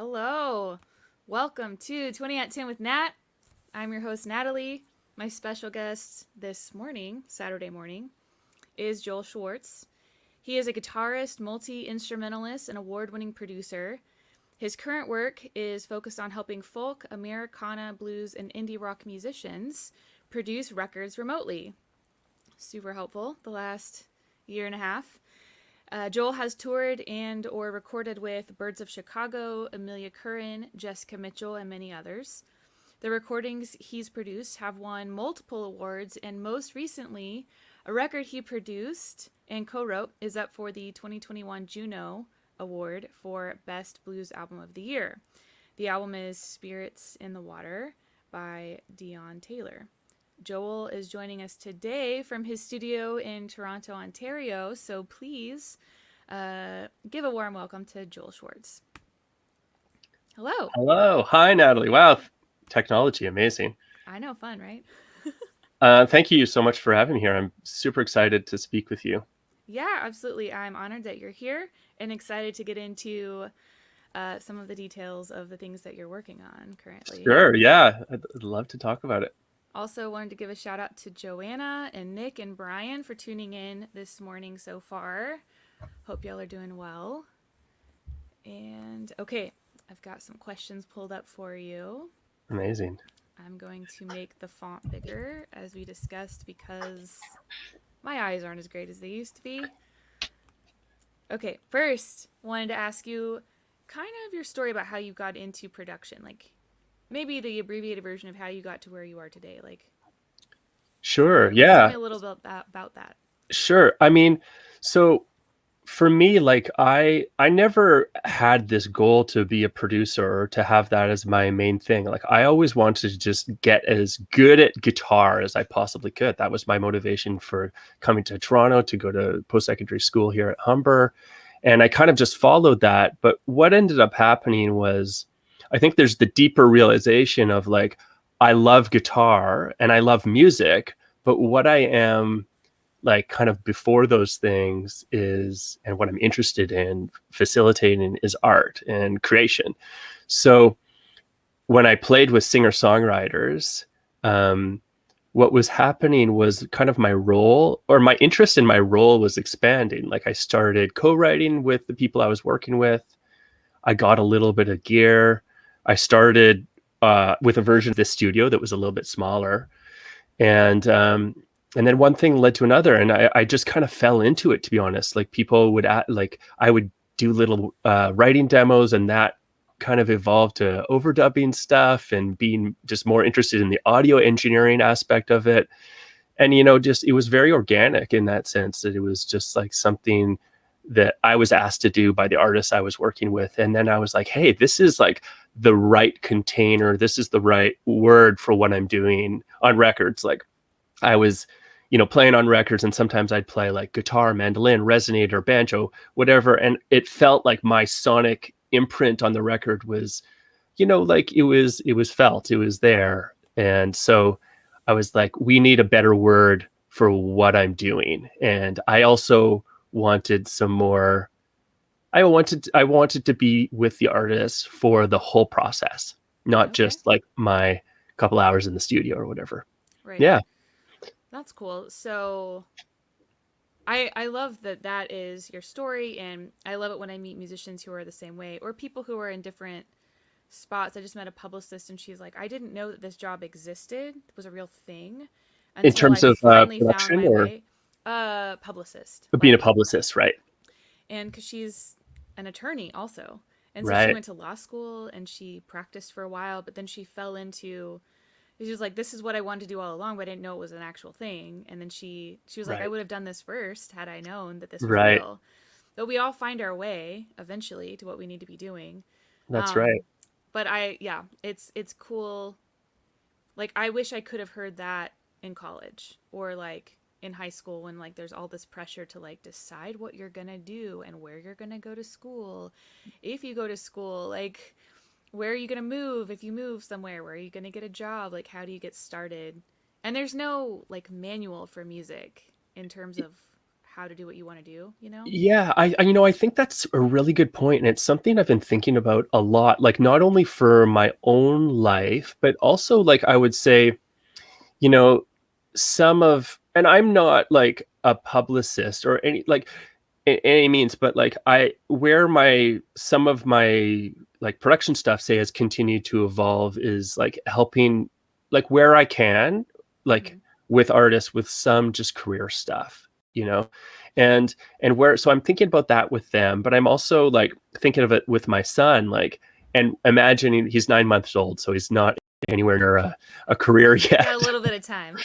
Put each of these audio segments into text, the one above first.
Hello. Welcome to 20 at 10 with Nat. I'm your host, Natalie. My special guest this morning, Saturday morning, is Joel Schwartz. He is a guitarist, multi-instrumentalist, and award-winning producer. His current work is focused on helping folk, Americana, blues, and indie rock musicians produce records remotely. Super helpful the last year and a half. Joel has toured and or recorded with Birds of Chicago, Amelia Curran, Jessica Mitchell, and many others. The recordings he's produced have won multiple awards, and most recently, a record he produced and co-wrote is up for the 2021 Juno Award for Best Blues Album of the Year. The album is Spirits in the Water by Dione Taylor. Joel is joining us today from his studio in Toronto, Ontario, so please give a warm welcome to Joel Schwartz. Hello. Hello. Hi, Natalie. Wow. Technology. Amazing. I know. Fun, right? Thank you so much for having me here. I'm super excited to speak with you. Yeah, absolutely. I'm honored that you're here and excited to get into some of the details of the things that you're working on currently. Sure. Yeah. I'd love to talk about it. Also wanted to give a shout out to Joanna and Nick and Brian for tuning in this morning so far. Hope y'all are doing well. And okay, I've got some questions pulled up for you. Amazing. I'm going to make the font bigger as we discussed because my eyes aren't as great as they used to be. Okay, first, wanted to ask you kind of your story about how you got into production. Like maybe the abbreviated version of how you got to where you are today. Sure. Tell Yeah. me a little bit about that. Sure. I mean, so for me, I never had this goal to be a producer or to have that as my main thing. Like I always wanted to just get as good at guitar as I possibly could. That was my motivation for coming to Toronto to go to post-secondary school here at Humber. And I kind of just followed that. But what ended up happening was I think there's the deeper realization of like, I love guitar and I love music, but what I am like kind of before those things is, and what I'm interested in facilitating is art and creation. So when I played with singer-songwriters, what was happening was kind of my role or my interest in my role was expanding. Like I started co-writing with the people I was working with. I got a little bit of gear. I started with a version of this studio that was a little bit smaller. And then one thing led to another. And I just kind of fell into it, to be honest. Like people would, I would do little writing demos, and that kind of evolved to overdubbing stuff and being just more interested in the audio engineering aspect of it. And, just it was very organic in that sense that it was just like something that I was asked to do by the artists I was working with. And then I was like, hey, this is like the right container. This is the right word for what I'm doing on records. Like I was, playing on records, and sometimes I'd play like guitar, mandolin, resonator, banjo, whatever. And it felt like my sonic imprint on the record was, like it was felt, it was there. And so I was like, we need a better word for what I'm doing. And I also wanted some more, I wanted to be with the artist for the whole process, not just like my couple hours in the studio or whatever. Right. Yeah. That's cool. So I love that is your story, and I love it when I meet musicians who are the same way or people who are in different spots. I just met a publicist, and she's like, I didn't know that this job existed, it was a real thing In until terms I of finally found production my or way. Publicist. being a publicist, right? And because she's an attorney also. And so she Right. went to law school and she practiced for a while, but then she fell into, she was like, this is what I wanted to do all along, but I didn't know it was an actual thing. And then she was like, I Right. would have done this first had I known that this was Right. real. But we all find our way eventually to what we need to be doing. That's right. But it's cool. Like, I wish I could have heard that in college or like in high school when like there's all this pressure to like decide what you're gonna do and where you're gonna go to school. If you go to school, like where are you going to move if you move somewhere? Where are you going to get a job? Like, how do you get started? And there's no like manual for music in terms of how to do what you want to do, you know? Yeah, I think that's a really good point, and it's something I've been thinking about a lot, like not only for my own life, but also like I would say, you know, and I'm not like a publicist or any like any means, but like where some of my like production stuff say has continued to evolve is like helping like where I can, like Mm-hmm. with artists with some just career stuff, you know, and where so I'm thinking about that with them, but I'm also like thinking of it with my son, like and imagining he's 9 months old, so he's not anywhere near a career Got a yet. little bit of time.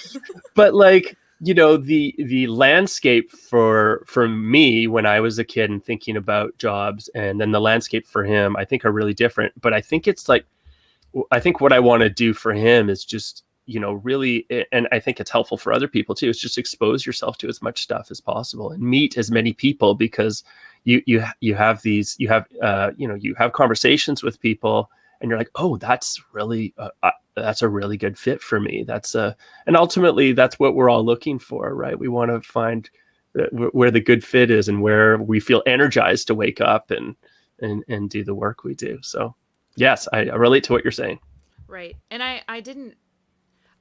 But like the landscape for me when I was a kid and thinking about jobs, and then the landscape for him, I think are really different. But I think it's like I think what I want to do for him is just really, and I think it's helpful for other people too, is just expose yourself to as much stuff as possible and meet as many people, because you have these you have conversations with people and you're like, oh, that's really that's a really good fit for me. And ultimately that's what we're all looking for, right? We want to find where the good fit is and where we feel energized to wake up and do the work we do. So yes, I relate to what you're saying. Right. And I didn't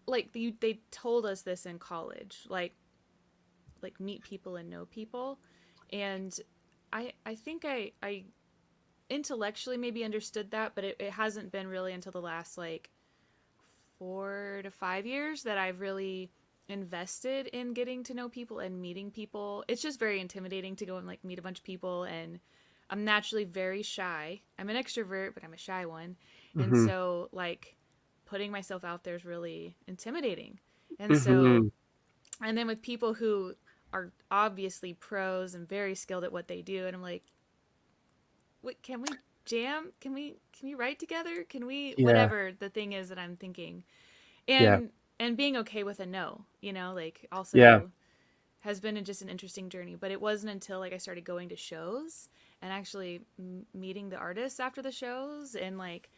like they told us this in college, like meet people and know people. And I think I intellectually maybe understood that, but it hasn't been really until the last like 4 to 5 years that I've really invested in getting to know people and meeting people. It's just very intimidating to go and like meet a bunch of people, and I'm naturally very shy. I'm an extrovert, but I'm a shy one. And Mm-hmm. so like putting myself out there is really intimidating. And so Mm-hmm. and then with people who are obviously pros and very skilled at what they do, and I'm like, "Wait, can we jam? Can we write together? Can we Yeah. whatever the thing is that I'm thinking?" Yeah. And being okay with a no, like Yeah. also has been just an interesting journey. But it wasn't until like I started going to shows and actually meeting the artists after the shows, and like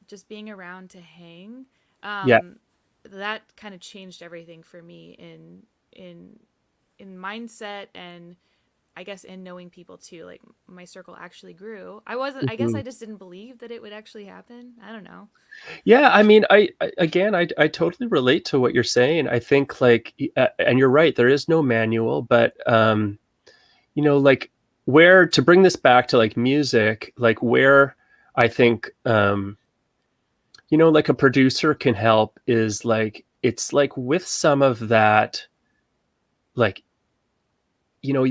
just being around to hang, Yeah. um, that kind of changed everything for me in in mindset, and I guess in knowing people too. Like my circle actually grew. I guess Mm-hmm. I just didn't believe that it would actually happen. I don't know. Yeah, I mean, again, I totally relate to what you're saying. I think like, and you're right, there is no manual, but like where to bring this back to like music, like where I think like a producer can help is like it's like with some of that, like you know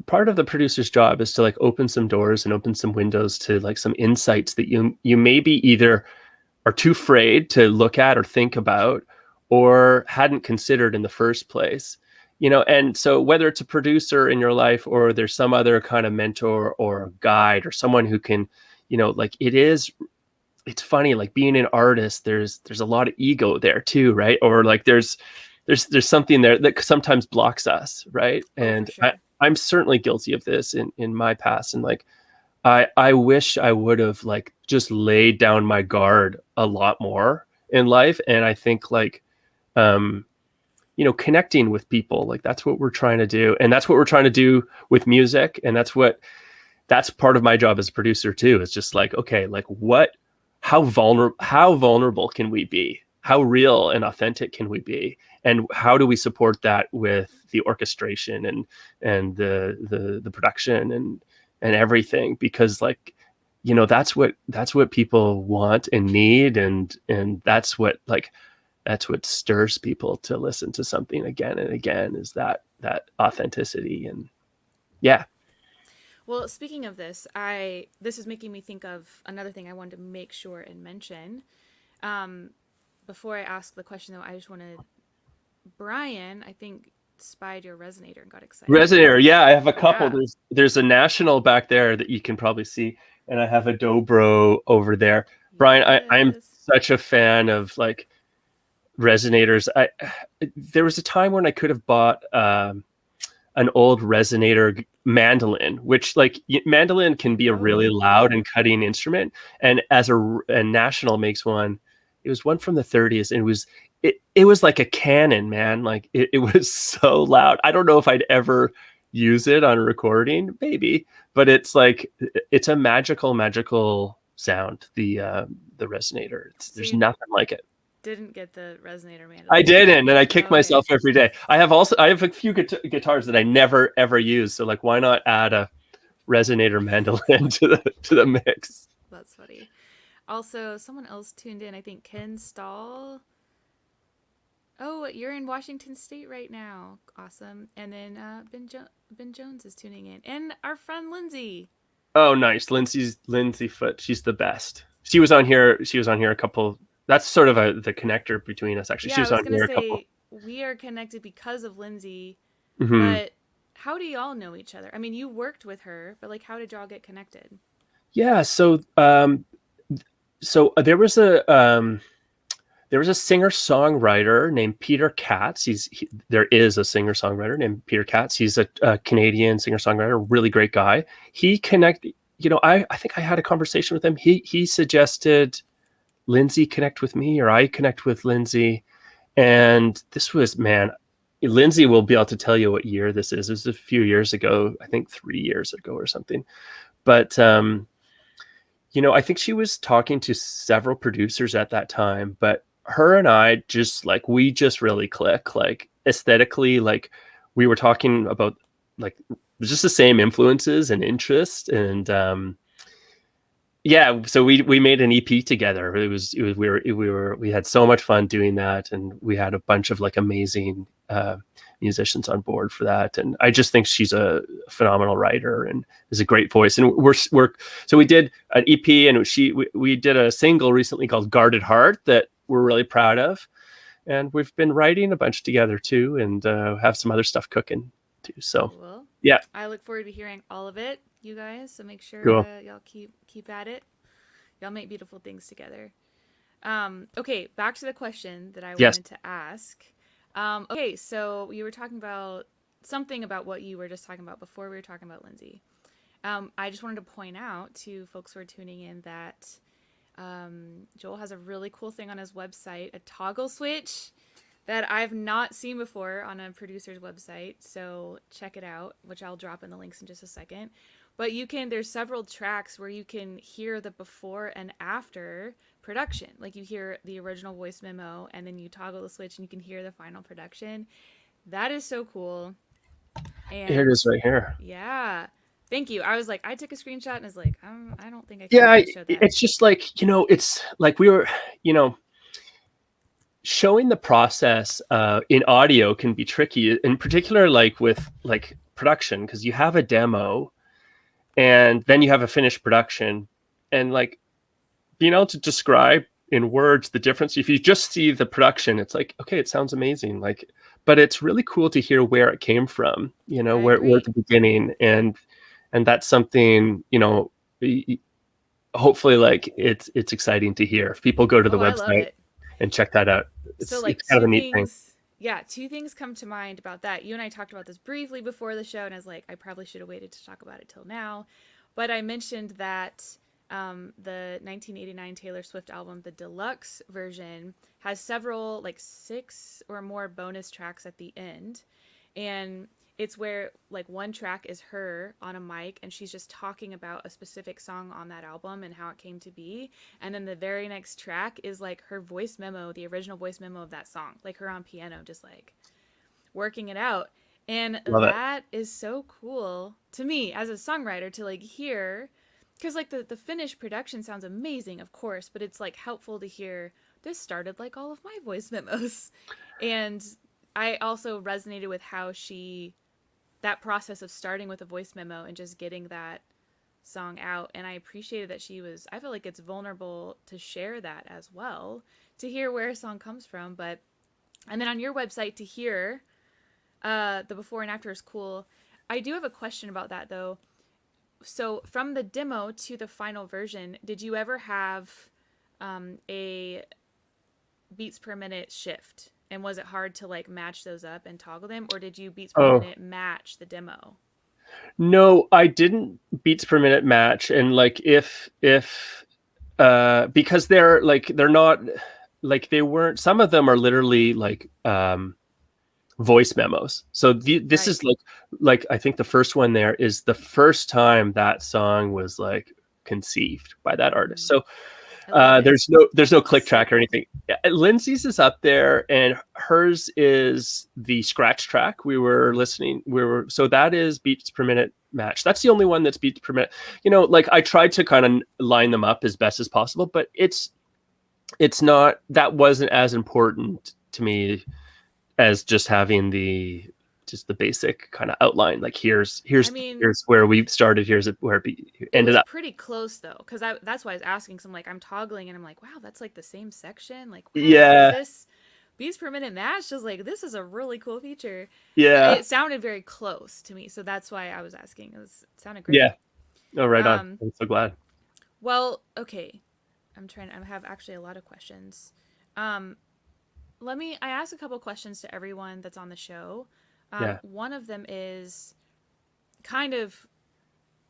part of the producer's job is to like open some doors and open some windows to like some insights that you maybe either are too afraid to look at or think about or hadn't considered in the first place. And so whether it's a producer in your life or there's some other kind of mentor or guide or someone who can, like it's funny, like being an artist, there's a lot of ego there too, right? Or like there's something there that sometimes blocks us, right? Oh, for And sure. I'm certainly guilty of this in my past. And like I wish I would have like just laid down my guard a lot more in life. And I think like um connecting with people, like that's what we're trying to do. And that's what we're trying to do with music. And that's part of my job as a producer too. It's just like, okay, like how vulnerable can we be? How real and authentic can we be? And how do we support that with the orchestration and the production and everything? Because like, that's what people want and need, and that's what stirs people to listen to something again and again, is that authenticity. And yeah. Well, speaking of this, this is making me think of another thing I wanted to make sure and mention. Um, Before I ask the question, though, I just wanted Brian, I think, spied your resonator and got excited. Resonator, yeah, I have a couple. Yeah. There's a national back there that you can probably see, and I have a dobro over there. Brian, I'm Yes. such a fan of like resonators. There was a time when I could have bought an old resonator mandolin, which like mandolin can be a really loud Oh. and cutting instrument. And as a national makes one, it was one from the 30s, and it was like a cannon, man. Like it was so loud. I don't know if I'd ever use it on a recording, maybe, but it's like it's a magical sound. The Resonator. So There's you nothing like it. didn't get the Resonator Mandolin. I didn't, and I kick Okay. myself every day. I have a few guitars that I never ever use. So like, why not add a Resonator Mandolin to the mix? That's funny. Also, someone else tuned in. I think Ken Stahl. Oh, you're in Washington State right now. Awesome. And then Ben Jones is tuning in, and our friend Lindsay. Oh, nice, Lindsay Foote. She's the best. She was on here. She was on here a couple. That's sort of the connector between us. Actually, Yeah, she was I was on gonna here a couple. say we are connected because of Lindsay, Mm-hmm. but how do y'all know each other? I mean, you worked with her, but like, how did y'all get connected? Yeah. So there was a singer songwriter named Peter Katz. There is a singer songwriter named Peter Katz. He's a Canadian singer songwriter, really great guy. He connected. I think I had a conversation with him. He suggested Lindsay connect with me, or I connect with Lindsay. And this was, man, Lindsay will be able to tell you what year this is. It was a few years ago, I think 3 years ago or something. But I think she was talking to several producers at that time, but her and I we just really click, like aesthetically, like we were talking about like just the same influences and interest. And yeah, so we made an EP together. We had so much fun doing that, and we had a bunch of like amazing musicians on board for that. And I just think she's a phenomenal writer and is a great voice. And so we did an EP, and we did a single recently called Guarded Heart that we're really proud of. And we've been writing a bunch together too, and have some other stuff cooking too. So Well, yeah, I look forward to hearing all of it, you guys. So make sure cool. y'all keep at it. Y'all make beautiful things together. Okay, back to the question that I Yes. wanted to ask. Okay, so you were talking about something about what you were just talking about before we were talking about Lindsay. I just wanted to point out to folks who are tuning in that Joel has a really cool thing on his website, a toggle switch that I've not seen before on a producer's website. So check it out, which I'll drop in the links in just a second. But there's several tracks where you can hear the before and after production. Like you hear the original voice memo, and then you toggle the switch and you can hear the final production. That is so cool. And Here it is right here. yeah. Thank you. I was like, I took a screenshot and was like, I don't think I Yeah, can show that. it's just like, it's like we were, showing the process in audio can be tricky, in particular, like with like production, because you have a demo and then you have a finished production, and like being able to describe in words the difference. If you just see the production, it's like, okay, it sounds amazing, like, but it's really cool to hear where it came from, where at the beginning. And that's something, hopefully, like it's exciting to hear if people go to the website and check that out. It's kind of a neat thing. Yeah, two things come to mind about that. You and I talked about this briefly before the show, and I was like, I probably should have waited to talk about it till now. But I mentioned that the 1989 Taylor Swift album, the deluxe version, has several, like 6 or more bonus tracks at the end. And it's where like one track is her on a mic and she's just talking about a specific song on that album and how it came to be. And then the very next track is like her voice memo, the original voice memo of that song, like her on piano, just like working it out. And that is so cool to me as a songwriter to like hear, because like the finished production sounds amazing, of course, but it's like helpful to hear this started like all of my voice memos. And I also resonated with how that process of starting with a voice memo and just getting that song out. And I appreciated that I feel like it's vulnerable to share that as well, to hear where a song comes from. And then on your website to hear the before and after is cool. I do have a question about that though. So from the demo to the final version, did you ever have a beats per minute shift? And was it hard to like match those up and toggle them, or did you beats per minute match the demo? No, I didn't beats per minute match. And like if because they're not like, they weren't, some of them are literally like voice memos. So this is like I think the first one there is the first time that song was like conceived by that artist. So I love it. there's no click So track or anything. Lindsay's is up there, and hers is the scratch track. So that is beats per minute match. That's the only one that's beats per minute. Like I tried to kind of line them up as best as possible, but it's not, that wasn't as important to me as just having the basic kind of outline. Like here's where we started. Here's where it ended up. Pretty close though, because that's why I was asking. So I'm like, I'm toggling, and I'm like, wow, that's like the same section. Like, wow, yeah, is this beats per minute match? Just like, this is a really cool feature. Yeah, it sounded very close to me, so that's why I was asking. It sounded great. Yeah. Oh, right on. I'm so glad. Well, okay. I have actually a lot of questions. I ask a couple questions to everyone that's on the show. One of them is kind of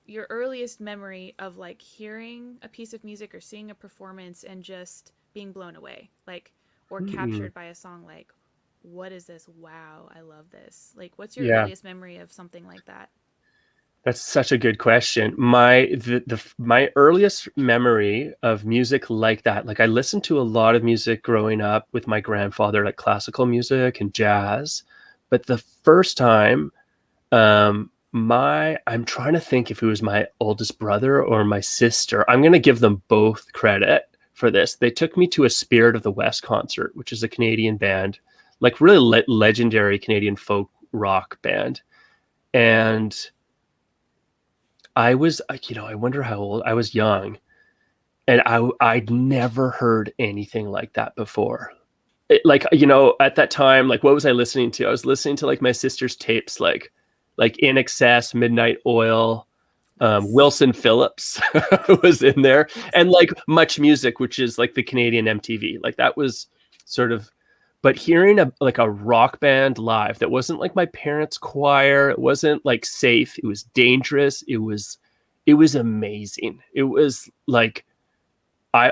your earliest memory of like hearing a piece of music or seeing a performance and just being blown away, like, or captured by a song. Like, what is this? Wow, I love this. Like, what's your earliest memory of something like that? That's such a good question. My earliest memory of music like that, like I listened to a lot of music growing up with my grandfather, like classical music and jazz. But the first time, I'm trying to think if it was my oldest brother or my sister. I'm going to give them both credit for this. They took me to a Spirit of the West concert, which is a Canadian band, like really legendary Canadian folk rock band. And I was, I wonder how old I was, young, and I'd never heard anything like that before. At that time, like, what was I listening to? I was listening to like my sister's tapes, like In Excess, Midnight Oil, Wilson Phillips was in there, and like Much Music, which is like the Canadian MTV. Like that was sort of, but hearing a rock band live that wasn't like my parents' choir, it wasn't like safe, it was dangerous, it was amazing. It was like, I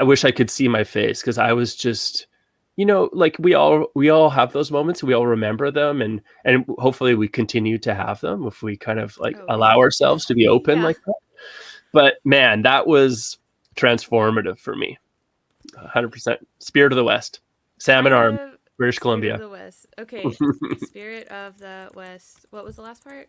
wish I could see my face, because I was just, like we all have those moments, we all remember them, and hopefully we continue to have them if we kind of like allow ourselves to be open like that. But man, that was transformative for me. 100%. Spirit of the West. Salmon Arm, British Columbia. Spirit of the West. Okay. Spirit of the West. What was the last part?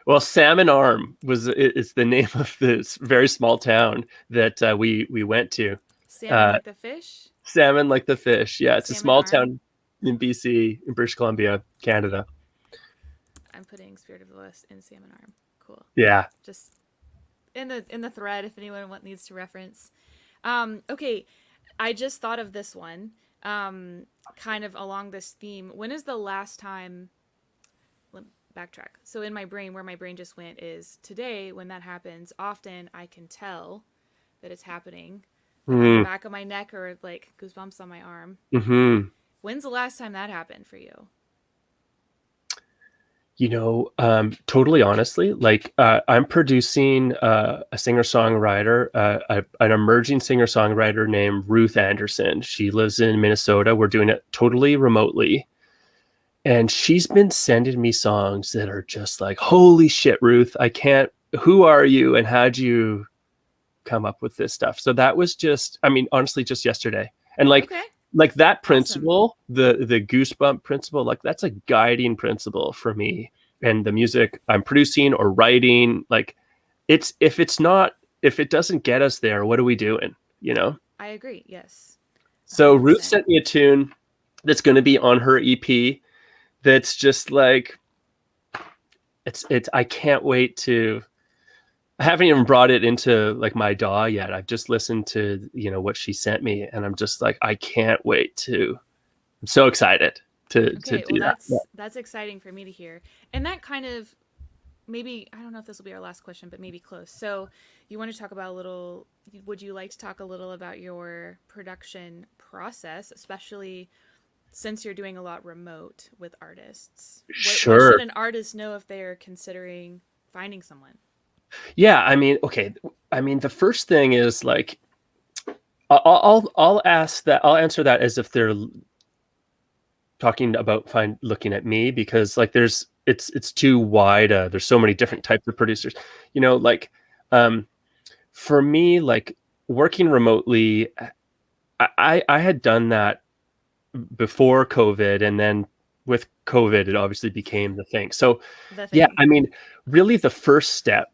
Well, Salmon Arm is the name of this very small town that we went to. Salmon like the fish? Salmon like the fish. Yeah, it's a small town in BC, in British Columbia, Canada. I'm putting Spirit of the West in Salmon Arm. Cool. Yeah. Just in the thread if anyone needs to reference. Okay, I just thought of this one. Kind of along this theme. When is the last time? Backtrack. So in my brain, where my brain just went is today. When that happens, often I can tell that it's happening. At the back of my neck, or like goosebumps on my arm. When's the last time that happened for you? Totally honestly, like I'm producing a singer-songwriter, an emerging singer-songwriter named Ruth Anderson. She lives in Minnesota. We're doing it totally remotely. And she's been sending me songs that are just like, holy shit, Ruth, who are you and how'd you come up with this stuff? So that was just, honestly, just yesterday. And like that principle, awesome. the goosebump principle, like that's a guiding principle for me. And the music I'm producing or writing, like if it doesn't get us there, what are we doing? I agree. Yes. 100%. So Ruth sent me a tune that's going to be on her EP. That's just like, it's, I can't wait to, I haven't even brought it into like my DAW yet. I've just listened to, what she sent me, and I'm just like, I can't wait I'm so excited to do that. That's exciting for me to hear. And that kind of, maybe, I don't know if this will be our last question, but maybe close. So you want to talk about would you like to talk a little about your production process, especially since you're doing a lot remote with artists? Sure. What should an artist know if they're considering finding someone? Yeah, okay. The first thing is like, I'll answer that as if they're talking about looking at me, because like it's too wide. There's so many different types of producers, like for me, like working remotely, I had done that before COVID, and then with COVID, it obviously became the thing. So The yeah, thing. I mean, really the first step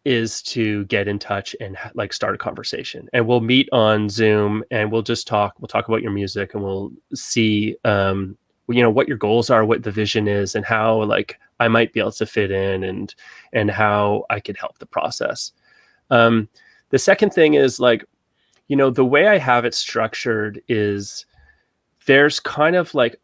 is to get in touch and like start a conversation, and we'll meet on Zoom and we'll talk about your music, and we'll see, what your goals are, what the vision is, and how like I might be able to fit in, and how I could help the process. The second thing is like, the way I have it structured is there's kind of like,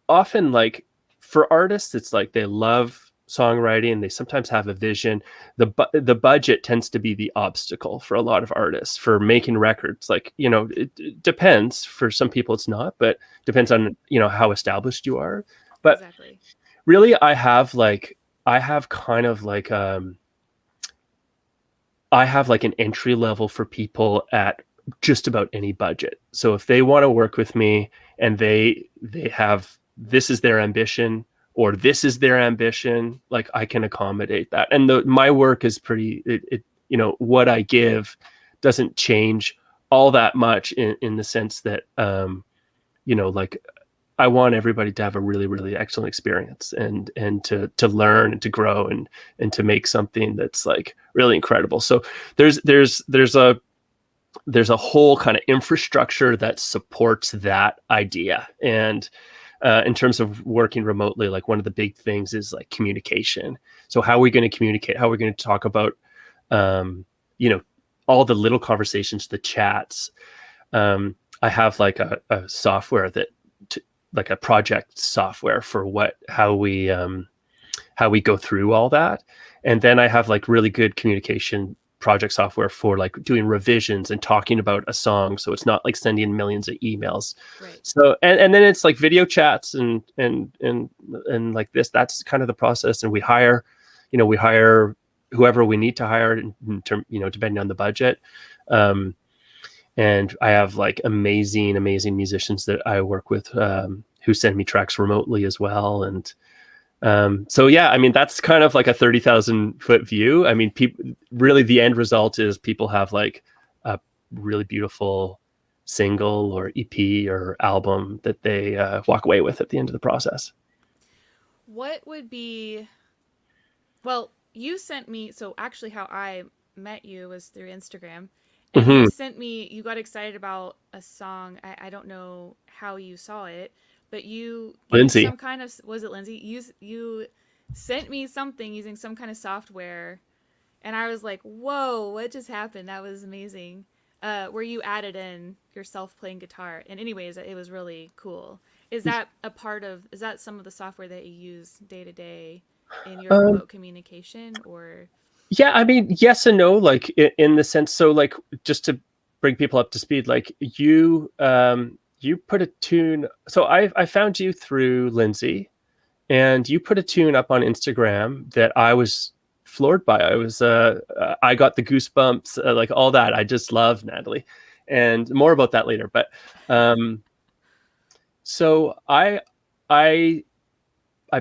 often like for artists, it's like they love songwriting. They sometimes have a vision. The budget tends to be the obstacle for a lot of artists for making records. Like, it depends. For some people it's not, but depends on, how established you are. But Exactly. really I have kind of like, I have like an entry level for people at just about any budget. So if they want to work with me and they have, this is their ambition, or this is their ambition, like I can accommodate that. And my work is pretty, what I give doesn't change all that much in the sense that, like I want everybody to have a really, really excellent experience, and to learn and to grow, and to make something that's like really incredible. So there's a whole kind of infrastructure that supports that idea. And in terms of working remotely, like one of the big things is like communication. So how are we going to communicate? How are we going to talk about, all the little conversations, the chats? I have like a software like a project software for how we go through all that. And then I have like really good communication project software for like doing revisions and talking about a song, so it's not like sending millions of emails. Right. So and then it's like video chats and like this. That's kind of the process. And we hire whoever we need to hire in term, depending on the budget. And I have like amazing musicians that I work with, who send me tracks remotely as well. And so yeah, I mean, that's kind of like a 30,000-foot view. I mean, really the end result is people have like a really beautiful single or EP or album that they walk away with at the end of the process. What would be, well, you sent me, so actually how I met you was through Instagram. And Mm-hmm. you got excited about a song. I don't know how you saw it, but you used Lindsay. some kind of, was it Lindsay? You sent me something using some kind of software, and I was like, whoa, what just happened? That was amazing. Where you added in yourself playing guitar. And anyways, it was really cool. Is that is that some of the software that you use day to day in your remote communication, or? Yeah, I mean, yes and no, like in the sense, so like just to bring people up to speed, like you put a tune. So I found you through Lindsay, and you put a tune up on Instagram that I was floored by. I got the goosebumps, like all that. I just love Natalie, and more about that later. But so I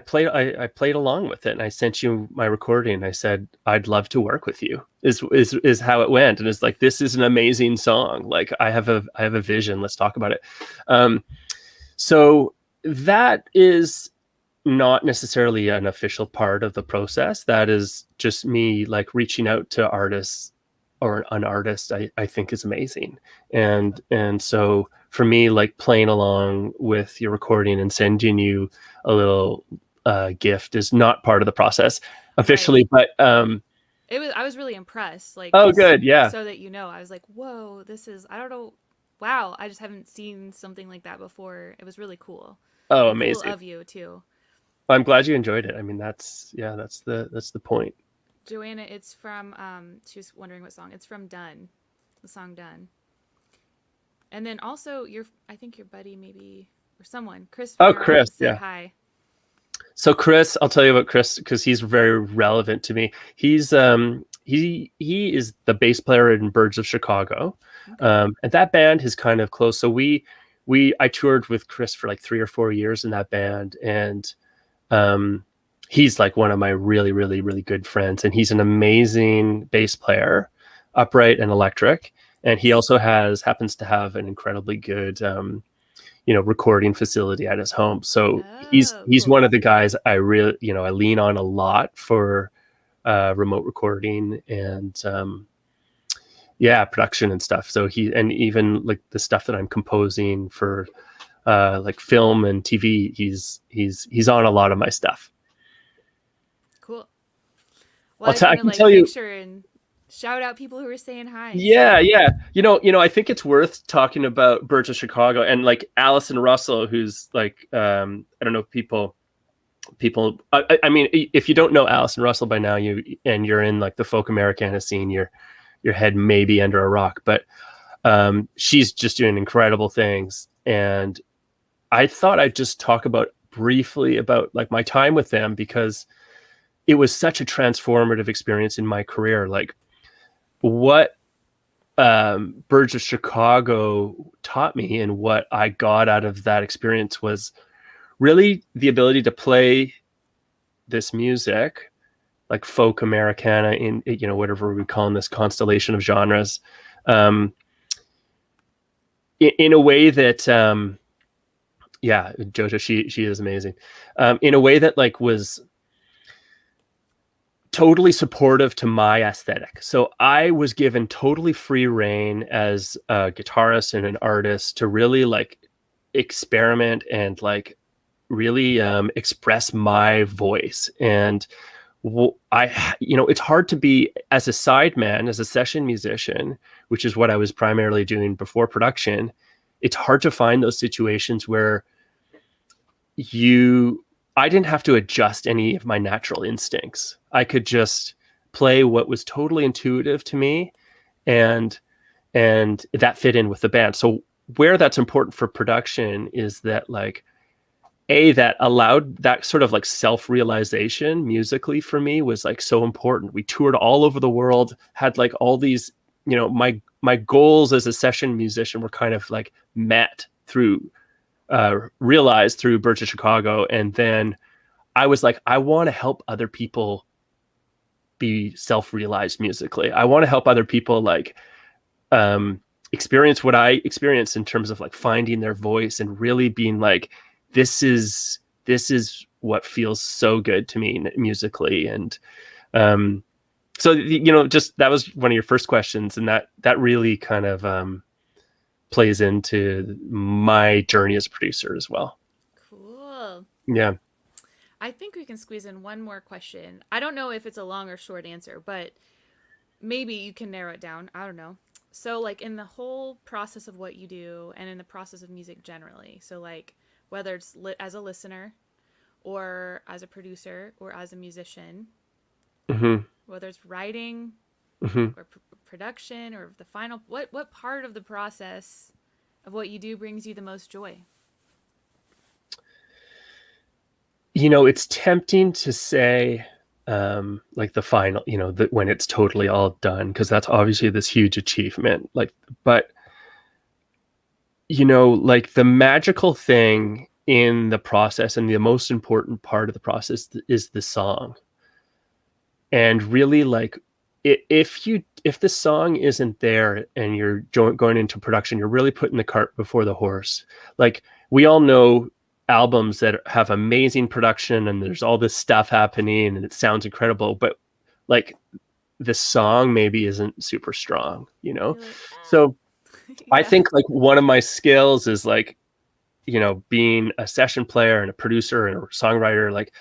played along with it, and I sent you my recording. I said, I'd love to work with you, is how it went. And it's like, this is an amazing song. Like I have a vision. Let's talk about it. So that is not necessarily an official part of the process. That is just me like reaching out to artists, or an artist I think is amazing. And so for me, like playing along with your recording and sending you a little gift is not part of the process officially. Right. But I was really impressed. Like, oh, just good, yeah. so that you know, I was like, whoa, this is, I don't know. Wow, I just haven't seen something like that before. It was really cool. Oh, And cool amazing. of you too. I'm glad you enjoyed it. I mean, that's the point. Joanna, it's from she was wondering what song. It's from Done. The song Done. And then also I think your buddy maybe, or someone, Chris Oh, Farrow, Chris, said yeah. hi. So Chris, I'll tell you about Chris because he's very relevant to me. He's he is the bass player in Birds of Chicago. Okay. And that band is kind of close. So we I toured with Chris for like 3 or 4 years in that band, and he's like one of my really, really, really good friends, and he's an amazing bass player, upright and electric. And he also happens to have an incredibly good, recording facility at his home. So he's cool. one of the guys I really, I lean on a lot for remote recording and production and stuff. So and even like the stuff that I'm composing for like film and TV, he's on a lot of my stuff. Cool. Well, I can tell you. Make sure and shout out people who are saying hi. Yeah, yeah. I think it's worth talking about Birds of Chicago and like Allison Russell, who's like, I don't know, people. I mean, if you don't know Allison Russell by now, you're in like the folk Americana scene, your head may be under a rock, but she's just doing incredible things. And I thought I'd just talk briefly about like my time with them, because it was such a transformative experience in my career. Like what Birds of Chicago taught me and what I got out of that experience was really the ability to play this music, like folk Americana, in whatever we call in this constellation of genres, in a way that Jojo, she is amazing, in a way that like was totally supportive to my aesthetic. So I was given totally free rein as a guitarist and an artist to really like experiment and like really express my voice. And it's hard to be, as a sideman, as a session musician, which is what I was primarily doing before production. It's hard to find those situations where I didn't have to adjust any of my natural instincts. I could just play what was totally intuitive to me, and that fit in with the band. So where that's important for production is that like, that allowed that sort of like self-realization musically for me was like so important. We toured all over the world, had like all these, my goals as a session musician were kind of like realized through Birds of Chicago. And then I was like, I want to help other people be self-realized musically. I want to help other people like experience what I experienced in terms of like finding their voice and really being like, this is what feels so good to me musically. And so just that was one of your first questions, and that really kind of plays into my journey as a producer as well. Cool. Yeah. I think we can squeeze in one more question. I don't know if it's a long or short answer, but maybe you can narrow it down. I don't know. So like in the whole process of what you do and in the process of music generally, so like whether it's as a listener or as a producer or as a musician, mm-hmm. whether it's writing mm-hmm. or production or the final, what part of the process of what you do brings you the most joy? It's tempting to say like the final, when it's totally all done, because that's obviously this huge achievement. Like, but like the magical thing in the process and the most important part of the process is the song. And really like if the song isn't there and you're going into production, you're really putting the cart before the horse. Like we all know albums that have amazing production and there's all this stuff happening and it sounds incredible, but like the song maybe isn't super strong, like, So yeah. I think like one of my skills is like, being a session player and a producer and a songwriter, like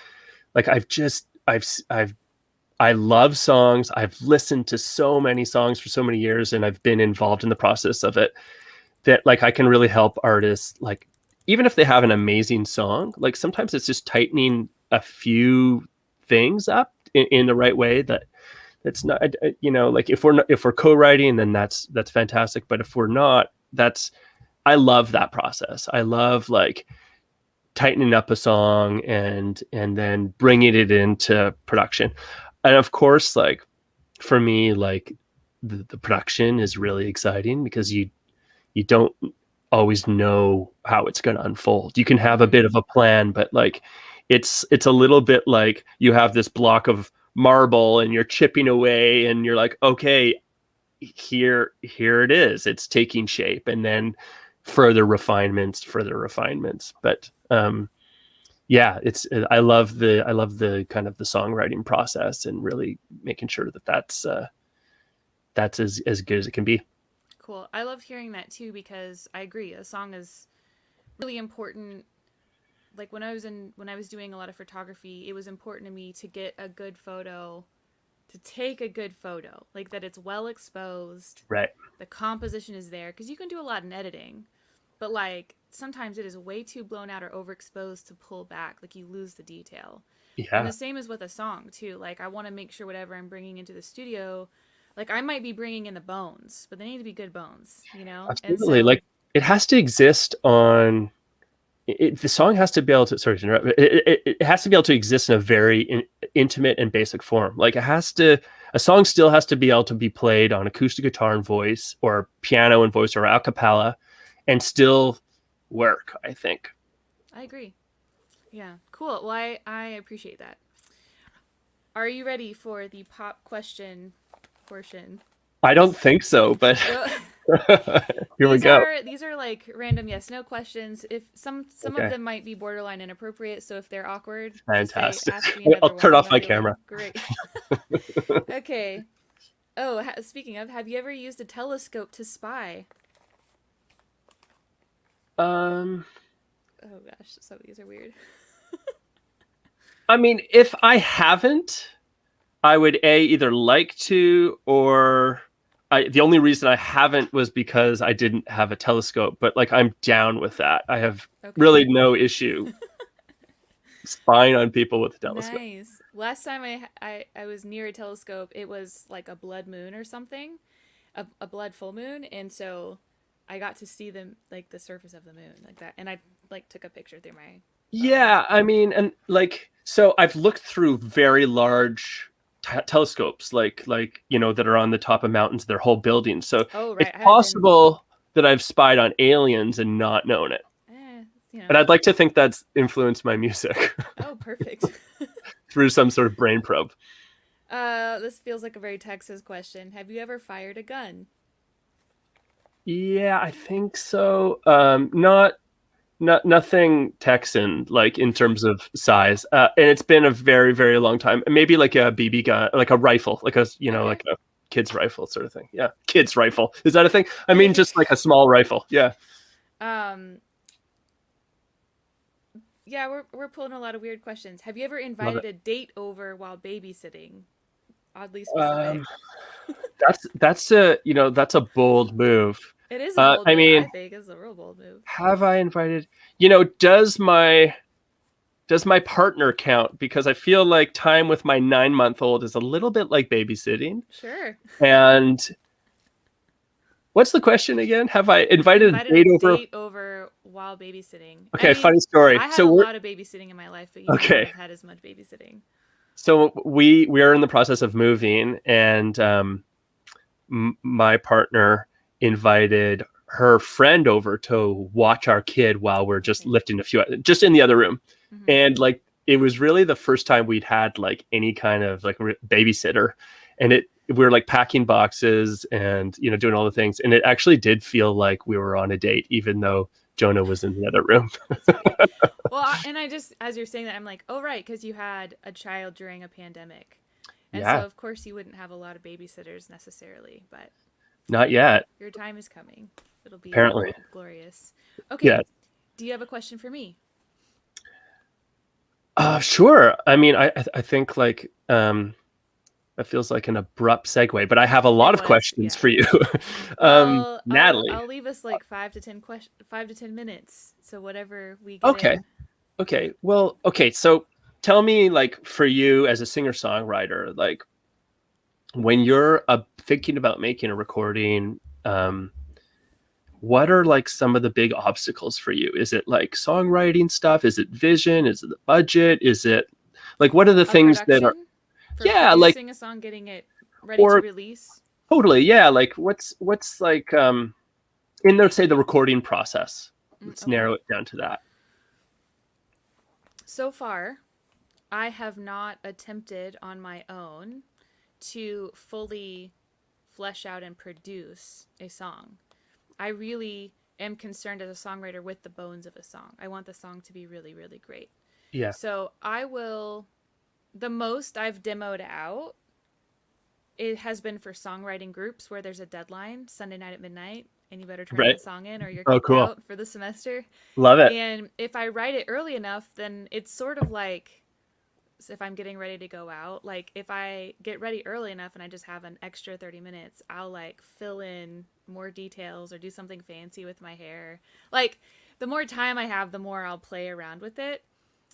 I love songs. I've listened to so many songs for so many years, and I've been involved in the process of it, that like I can really help artists, like even if they have an amazing song, like sometimes it's just tightening a few things up in the right way. That's not, like if we're co-writing, then that's fantastic. But if we're not, I love that process. I love like tightening up a song and then bringing it into production. And of course, like for me, like the production is really exciting because you don't, always know how it's going to unfold. You can have a bit of a plan, but like it's a little bit like you have this block of marble and you're chipping away and you're like, okay, here it is. It's taking shape, and then further refinements. But yeah, I love the kind of the songwriting process and really making sure that that's as good as it can be. Cool. I love hearing that too, because I agree. A song is really important. Like when I was doing a lot of photography, it was important to me to get a good photo, to take a good photo, like that it's well exposed. Right. The composition is there, because you can do a lot in editing, but like sometimes it is way too blown out or overexposed to pull back. Like you lose the detail. Yeah. And the same is with a song too. Like I want to make sure whatever I'm bringing into the studio, like I might be bringing in the bones, but they need to be good bones, you know? Absolutely. And so, like it has to exist on the song has to be able to, sorry to interrupt, it has to be able to exist in a very intimate and basic form. Like a song still has to be able to be played on acoustic guitar and voice, or piano and voice, or a cappella, and still work, I think. I agree. Yeah, cool. Well, I appreciate that. Are you ready for the pop question portion? I don't think so, but here we go. These are like random yes no questions. If some Okay. of them might be borderline inappropriate, so if they're awkward, Fantastic. just say, ask me another I'll turn one. off my camera. Great. Okay. Oh, speaking of, have you ever used a telescope to spy? Oh gosh, some of these are weird. I mean, if I haven't, I would either like to, or the only reason I haven't was because I didn't have a telescope. But like, I'm down with that. I have really no issue spying on people with a telescope. Nice. Last time I was near a telescope, it was like a blood moon or something, a blood full moon, and so I got to see like the surface of the moon like that, and I like took a picture through my Yeah, I mean, and like, so I've looked through very large telescopes, like that are on the top of mountains, their whole buildings. So it's possible that I've spied on aliens and not known it. And I'd like to think that's influenced my music. Oh, perfect. Through some sort of brain probe. This feels like a very Texas question. Have you ever fired a gun? Yeah, I think so. Nothing Texan, like in terms of size, and it's been a very, very long time. Maybe like a BB gun, like a rifle, like a like a kid's rifle sort of thing. Yeah, kid's rifle, is that a thing? I mean, just like a small rifle. Yeah. Yeah, we're pulling a lot of weird questions. Have you ever invited a date over while babysitting? Oddly specific. That's a bold move. It is a bold move. I mean, I think it's a real bold move. Have I invited? Does my partner count? Because I feel like time with my 9-month-old is a little bit like babysitting. Sure. And what's the question again? Have I invited a date over while babysitting? Okay, I mean, funny story. I had a lot of babysitting in my life, but you haven't had as much babysitting. So we are in the process of moving, and my partner invited her friend over to watch our kid while we're just lifting just in the other room. Mm-hmm. And like, it was really the first time we'd had like any kind of like babysitter, and we were like packing boxes and, doing all the things. And it actually did feel like we were on a date, even though Jonah was in the other room. Well, and I just, as you're saying that, I'm like, oh, right. 'Cause you had a child during a pandemic. And so of course you wouldn't have a lot of babysitters necessarily, but not yet. Your time is coming. It'll be apparently glorious. Okay. Yeah. Do you have a question for me? Sure. I mean, I think like that feels like an abrupt segue, but I have a lot of questions for you. Natalie. I'll leave us like 5 to 10 minutes. So whatever we get in. Okay. Well, so tell me, like, for you as a singer-songwriter, like, when you're thinking about making a recording, what are like some of the big obstacles for you? Is it like songwriting stuff? Is it vision? Is it the budget? Is it like, what are the things that are, like a song, getting it ready to release? Totally. Yeah. Like what's like, in, let's say, the recording process. Let's Okay. narrow it down to that. So far, I have not attempted on my own to fully flesh out and produce a song. I really am concerned as a songwriter with the bones of a song. I want the song to be really, really great. Yeah. So I will, the most I've demoed out, it has been for songwriting groups where there's a deadline, Sunday night at midnight, and you better turn Right. the song in or you're Oh, kicked cool. out for the semester. Love it. And if I write it early enough, then it's sort of like if I'm getting ready to go out, like if I get ready early enough and I just have an extra 30 minutes, I'll like fill in more details or do something fancy with my hair. Like the more time I have, the more I'll play around with it.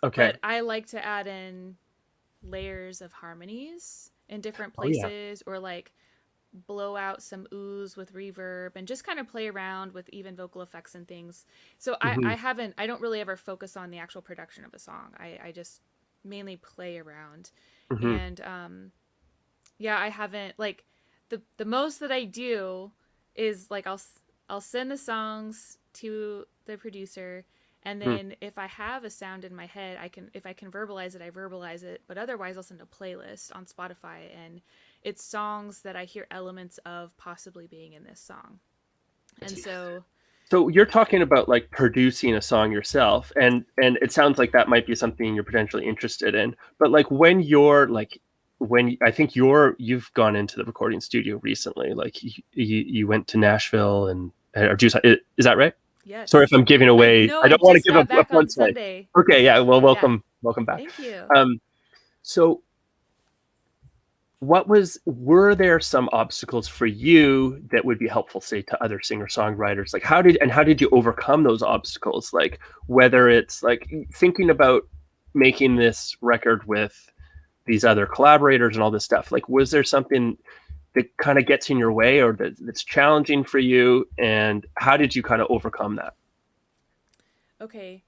Okay. But I like to add in layers of harmonies in different Oh, yeah. places or like blow out some ooze with reverb and just kind of play around with even vocal effects and things. So Mm-hmm. I don't really ever focus on the actual production of a song. I just mainly play around. Mm-hmm. And yeah, I haven't like the most that I do is like I'll send the songs to the producer, and Mm-hmm. then if I have a sound in my head, if I can verbalize it, I verbalize it, but otherwise I'll send a playlist on Spotify, and it's songs that I hear elements of possibly being in this song. And so So you're talking about like producing a song yourself, and it sounds like that might be something you're potentially interested in. But like when I think you've gone into the recording studio recently, like you went to Nashville and or do is that right? Sorry if yes. I'm giving away. No, I I don't want to just give got a back on punchline. Sunday. Okay, yeah. Well, Yeah. welcome back. Thank you. So were there some obstacles for you that would be helpful, say, to other singer-songwriters? Like how did you overcome those obstacles? Like whether it's like thinking about making this record with these other collaborators and all this stuff, like was there something that kind of gets in your way or that's challenging for you, and how did you kind of overcome that? Okay.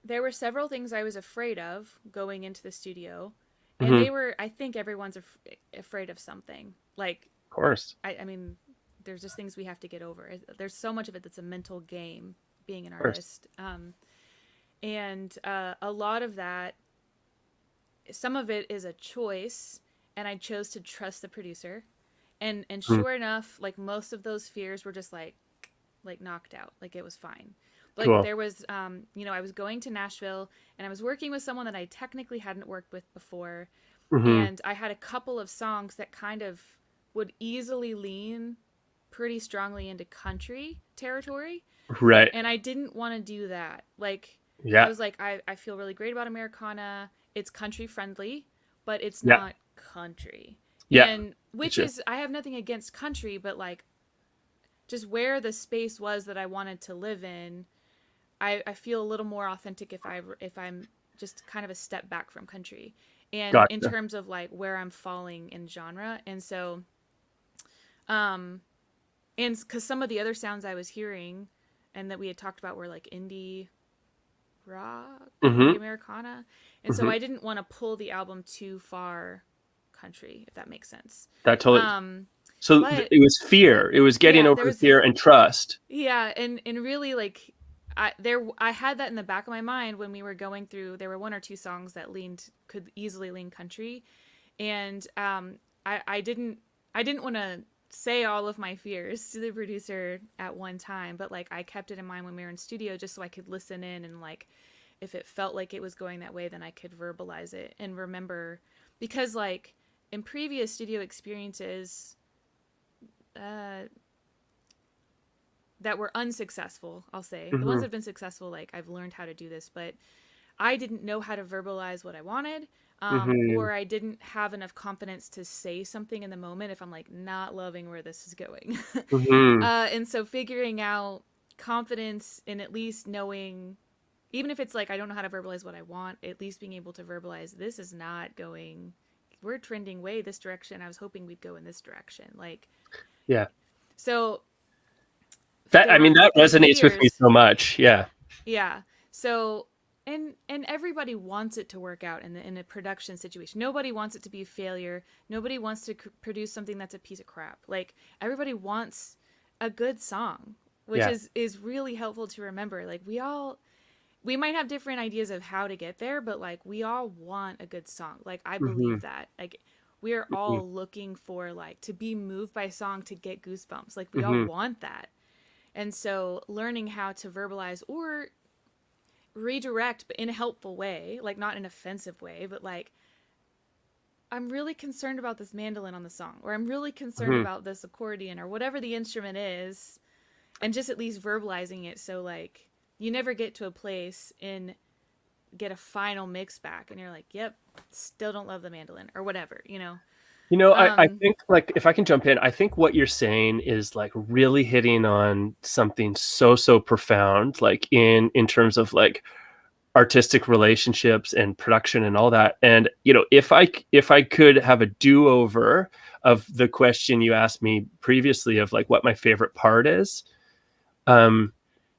There were several things I was afraid of going into the studio, and Mm-hmm. they were, I think everyone's afraid of something. Like, Of course. I mean, there's just things we have to get over. There's so much of it that's a mental game being an Of course. artist. And a lot of that, some of it is a choice, and I chose to trust the producer. And Mm, sure enough, like most of those fears were just like knocked out. Like it was fine. Like cool. there was I was going to Nashville and I was working with someone that I technically hadn't worked with before, Mm-hmm. and I had a couple of songs that kind of would easily lean pretty strongly into country territory, Right. and I didn't want to do that. Like I Yeah. was like I feel really great about Americana. It's country friendly, but it's Yeah. not country. Yeah. And which Gotcha. is, I have nothing against country, but like just where the space was that I wanted to live in, I feel a little more authentic if I'm just kind of a step back from country, and in Gotcha. terms of like where I'm falling in genre. And so um and because some of the other sounds I was hearing and that we had talked about were like indie rock, Mm-hmm. indie Americana, and so Mm-hmm. I didn't want to pull the album too far country, if that makes sense. That totally. um So but it was fear. It was getting yeah, there over was fear and trust. yeah, and really like I had that in the back of my mind when we were going through. There were one or two songs that could easily lean country, and I didn't want to say all of my fears to the producer at one time, but like I kept it in mind when we were in studio just so I could listen in, and like if it felt like it was going that way, then I could verbalize it and remember, because like in previous studio experiences uh that were unsuccessful, I'll say. The ones Mm-hmm. that have been successful, like I've learned how to do this, but I didn't know how to verbalize what I wanted, Mm-hmm. or I didn't have enough confidence to say something in the moment if I'm like not loving where this is going. Mm-hmm. And so figuring out confidence in at least knowing, even if it's like I don't know how to verbalize what I want, at least being able to verbalize this is not going, we're trending way this direction. I was hoping we'd go in this direction. Like, Yeah. so That there I mean were that the resonates with me fears. so much. Yeah. Yeah. So and everybody wants it to work out in a production situation. Nobody wants it to be a failure. Nobody wants to produce something that's a piece of crap. Like everybody wants a good song. which Yeah. is really helpful to remember. Like we might have different ideas of how to get there, but like we all want a good song. Like I Hmm. believe that. Like we are Hmm. all looking for like to be moved by a song to get goosebumps. Like we all Hmm. want that. And so learning how to verbalize or redirect but in a helpful way, like not in an offensive way, but like I'm really concerned about this mandolin on the song, or I'm really concerned Hmm. about this accordion, or whatever the instrument is, and just at least verbalizing it so like you never get to a place and get a final mix back and you're like, yep, still don't love the mandolin or whatever, you know. I Um think, like, if I can jump in, I think what you're saying is like really hitting on something so profound, like in terms of like artistic relationships and production and all that. And if I could have a do-over of the question you asked me previously of like what my favorite part is, um,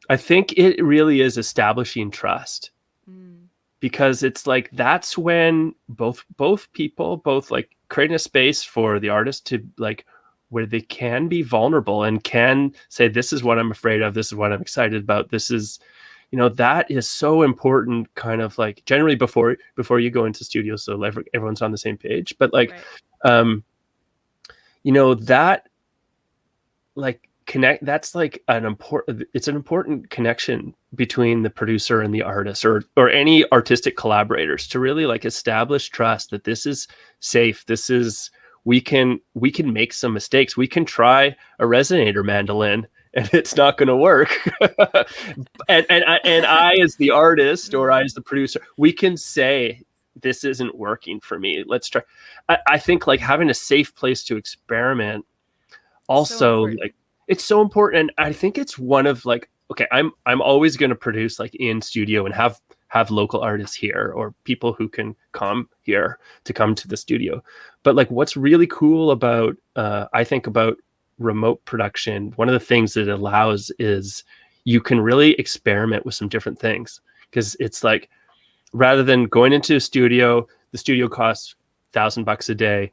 I think it really is establishing trust, mm, because it's like that's when both people, both like creating a space for the artist to like where they can be vulnerable and can say, this is what I'm afraid of, this is what I'm excited about, this is, that is so important, kind of like generally before you go into studio, so everyone's on the same page. But like, right. um that, like, connect that's like an important connection between the producer and the artist, or any artistic collaborators, to really like establish trust that this is safe, this is, we can make some mistakes, we can try a resonator mandolin and it's not going to work. And I as the artist, or I Mm, as the producer, we can say, this isn't working for me, let's try. I think like having a safe place to experiment so also, like, important. it's so important. And I think it's one of like, okay, I'm always going to produce like in studio and have local artists here, or people who can come here to come to the studio. But like, what's really cool about I think about remote production, one of the things that it allows is you can really experiment with some different things, because it's like, rather than going into a studio, the studio costs $1,000 a day,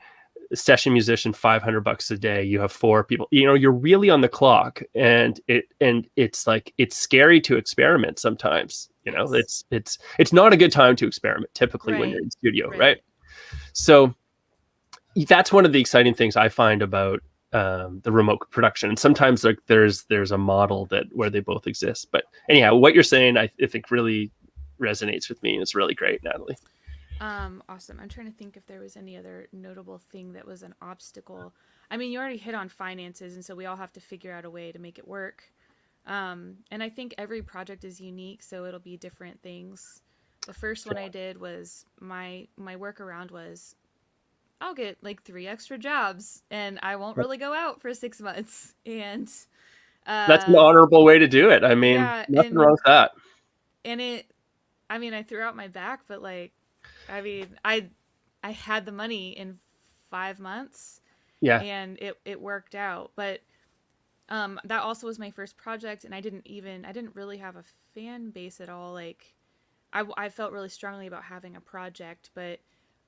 session musician $500 a day, you have four people, you're really on the clock, and it's like, it's scary to experiment sometimes. Yes. It's not a good time to experiment typically when you're Right. in studio, right? Right. So that's one of the exciting things I find about the remote production. And sometimes like there's a model that where they both exist. But anyhow, what you're saying, I think really resonates with me, and it's really great, Natalie. Awesome. I'm trying to think if there was any other notable thing that was an obstacle. I mean, you already hit on finances, and so we all have to figure out a way to make it work. And I think every project is unique, so it'll be different things. The first one I did was my workaround was I'll get like 3 extra jobs, and I won't really go out for 6 months. And That's an uh, honorable way to do it. I mean, yeah, nothing wrong with that. and it. I mean, I threw out my back, but like, I mean, I had the money in 5 months, Yeah. and it worked out. But that also was my first project, and I didn't really have a fan base at all. Like I felt really strongly about having a project, but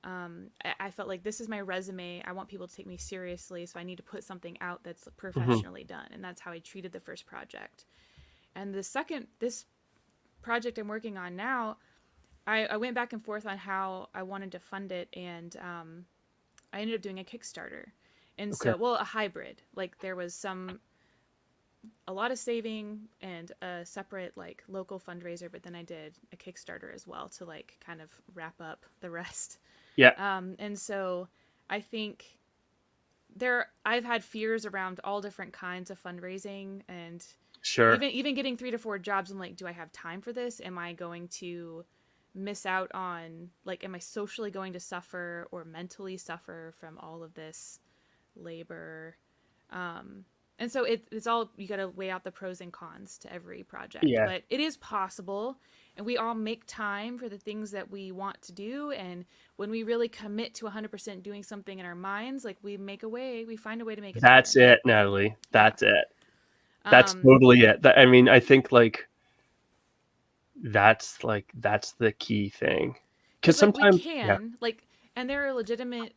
I felt like this is my resume. I want people to take me seriously, so I need to put something out that's Hmm. professionally done, and that's how I treated the first project. And this project I'm working on now, I went back and forth on how I wanted to fund it, and I ended up doing a Kickstarter. And Okay. so, well, a hybrid. Like there was a lot of saving and a separate like local fundraiser, but then I did a Kickstarter as well to like kind of wrap up the rest. Yeah. And so I think I've had fears around all different kinds of fundraising, and Sure. even getting 3 to 4 jobs. I'm like, do I have time for this? Am I going to miss out on, like, am I socially going to suffer or mentally suffer from all of this labor? And so it's all, you got to weigh out the pros and cons to every project, Yeah. but it is possible, and we all make time for the things that we want to do. And when we really commit to 100% doing something in our minds, like we find a way to make it That's happen. it, Natalie. Yeah. That's it. That's um totally it. I mean, I think like that's the key thing. Because because like we sometimes, yeah. can like, and there are legitimate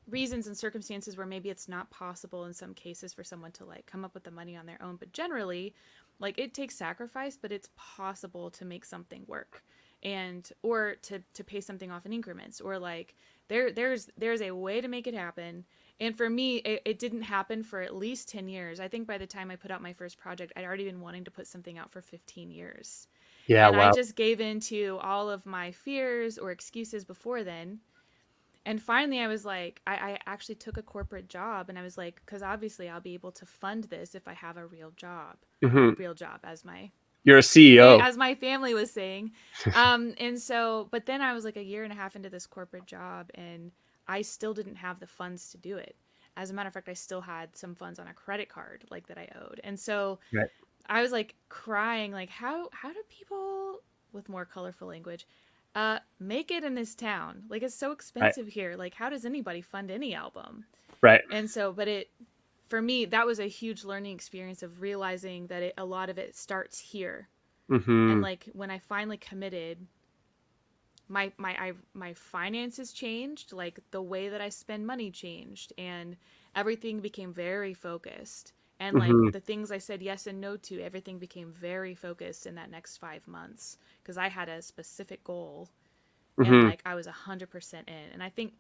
reasons and circumstances where maybe it's not possible in some cases for someone to like come up with the money on their own, but generally like it takes sacrifice, but it's possible to make something work, and or to pay something off in increments, or like there's a way to make it happen. And for me, it didn't happen for at least 10 years. I think by the time I put out my first project, I'd already been wanting to put something out for 15 years. Yeah, And I wow. just gave in to all of my fears or excuses before then. And finally, I was like, I actually took a corporate job, and I was like, because obviously I'll be able to fund this if I have a Hmm. real job, as You're a CEO. my family was saying. And so, but then I was like a year and a half into this corporate job, and I still didn't have the funds to do it. As a matter of fact, I still had some funds on a credit card like that I owed. And so Right. I was like crying, like how do people with more colorful language make it in this town? Like it's so Right. expensive here. Like how does anybody fund any album? Right. And so, but it for me that was a huge learning experience of realizing that a lot of it starts here. And Hmm. like when I finally committed, my finances changed, like the way that I spend money changed, and everything became very focused. And like Hmm. the things I said yes and no to, everything became very focused in that next 5 months because I had a specific goal, and Hmm. like I was 100% in. And I think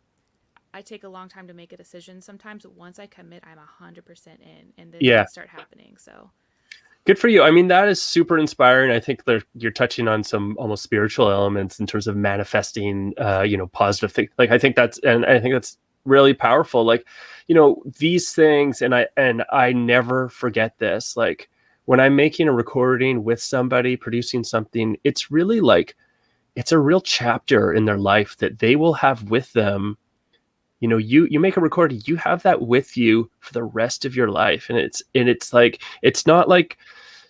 I take a long time to make a decision sometimes, but once I commit, I'm 100% in, and then Yeah. things start happening. So Good for you. I mean, that is super inspiring. I think that you're touching on some almost spiritual elements in terms of manifesting, positive things. Like, I think that's really powerful. Like, these things, and I never forget this. Like, when I'm making a recording with somebody, producing something, it's really like it's a real chapter in their life that they will have with them. You make a recording, you have that with you for the rest of your life, and it's like it's not like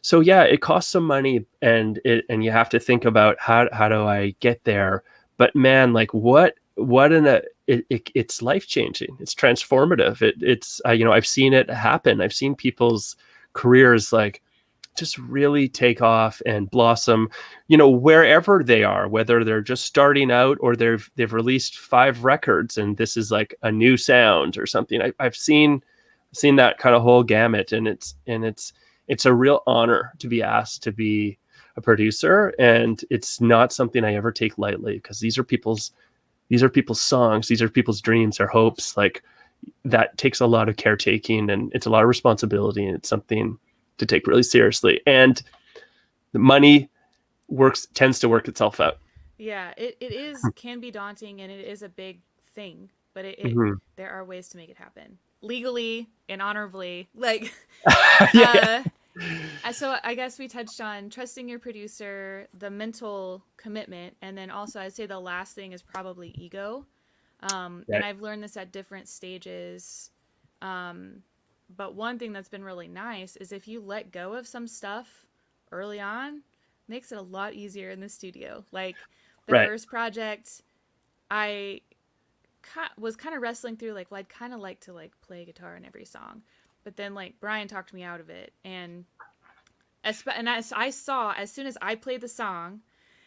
so yeah, it costs some money, and you have to think about how do I get there. But man, like what in a it's life changing. It's transformative. It's I've seen it happen. I've seen people's careers like just really take off and blossom, wherever they are, whether they're just starting out or they've released 5 records and this is like a new sound or something. I've seen that kind of whole gamut, and it's a real honor to be asked to be a producer, and it's not something I ever take lightly because these are people's songs, these are people's dreams, their hopes. Like that takes a lot of caretaking, and it's a lot of responsibility, and it's something to take really seriously. And the money tends to work itself out. yeah, it is can be daunting, and it is a big thing, but it Hmm. there are ways to make it happen legally and honorably. Like, Yeah. uh, so I guess we touched on trusting your producer, the mental commitment, and then also I'd say the last thing is probably ego. And Right. I've learned this at different stages. Um, but one thing that's been really nice is if you let go of some stuff early on, makes it a lot easier in the studio. Like the Right. first project, I was kind of wrestling through like, well, I'd kind of like to like play guitar in every song, but then like Brian talked me out of it, and as I saw as soon as I played the song,